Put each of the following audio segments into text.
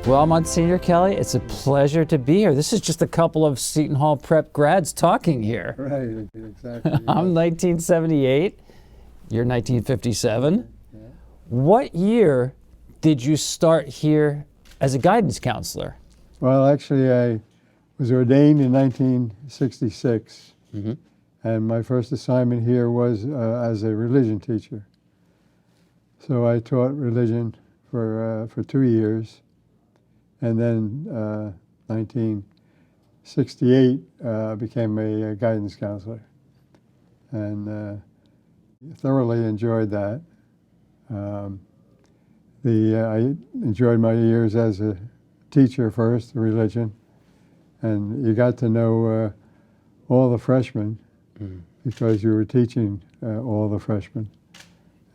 Well, Monsignor Kelly, it's a pleasure to be here. This is just a couple of Seton Hall Prep grads talking here. Right, exactly. I'm 1978. You're 1957. Yeah. What year did you start here as a guidance counselor? Well, actually, I was ordained in 1966, and my first assignment here was as a religion teacher. So I taught religion for 2 years, and then 1968 became a guidance counselor, and thoroughly enjoyed that. I enjoyed my years as a teacher first, religion, and you got to know all the freshmen because you were teaching all the freshmen,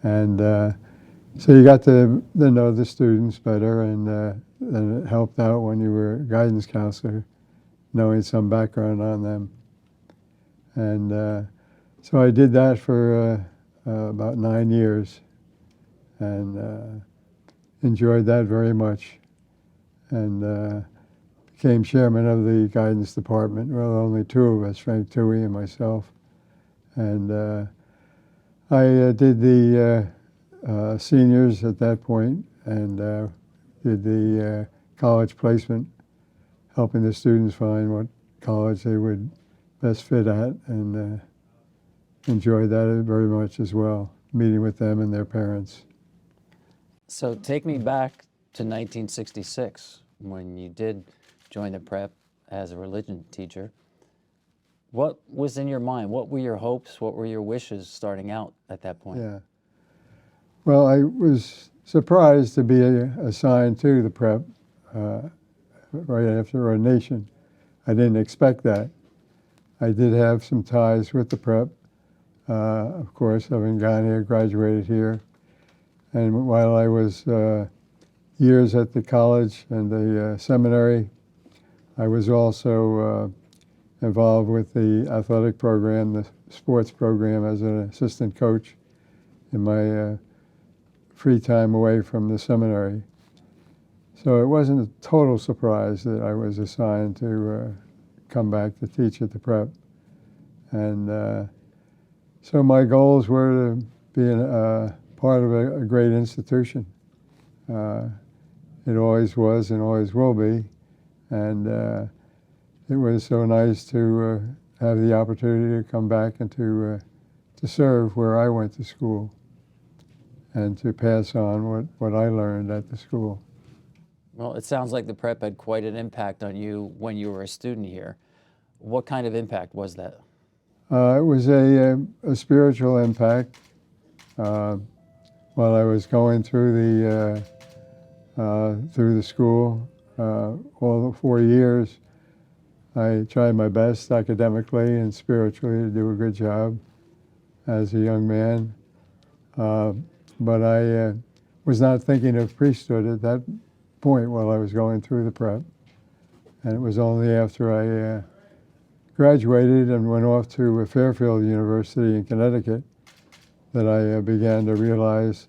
and so you got to know the students better, and then it helped out when you were a guidance counselor, knowing some background on them. And so I did that for about 9 years, and enjoyed that very much, and became chairman of the guidance department. Well, only two of us, Frank Toohey and myself. And I did the seniors at that point, and did the college placement, helping the students find what college they would best fit at, and enjoyed that very much as well, meeting with them and their parents. So take me back to 1966 when you did join the prep as a religion teacher. What was in your mind? What were your hopes? What were your wishes starting out at that point? Yeah. Well, I was surprised to be assigned to the prep right after ordination. I didn't expect that. I did have some ties with the prep, of course, having gone here, graduated here. And while I was years at the college and the seminary, I was also involved with the athletic program, the sports program, as an assistant coach in my free time away from the seminary. So it wasn't a total surprise that I was assigned to come back to teach at the prep. And so my goals were to be part of a great institution. It always was and always will be. And it was so nice to have the opportunity to come back and to serve where I went to school, and to pass on what I learned at the school. Well, it sounds like the prep had quite an impact on you when you were a student here. What kind of impact was that? It was a spiritual impact. While I was going through the school, all the 4 years, I tried my best academically and spiritually to do a good job as a young man. But I was not thinking of priesthood at that point while I was going through the prep. And it was only after I graduated and went off to Fairfield University in Connecticut that I began to realize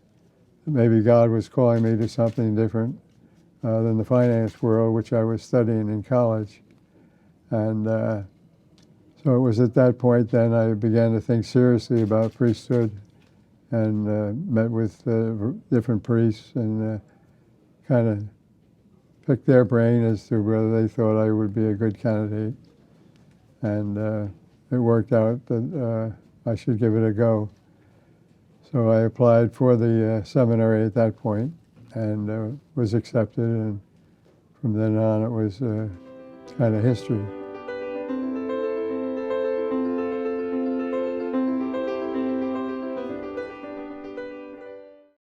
that maybe God was calling me to something different than the finance world, which I was studying in college. And so it was at that point then I began to think seriously about priesthood, and met with different priests and kind of picked their brain as to whether they thought I would be a good candidate. And it worked out that I should give it a go. So I applied for the seminary at that point, and was accepted, and from then on it was kind of history.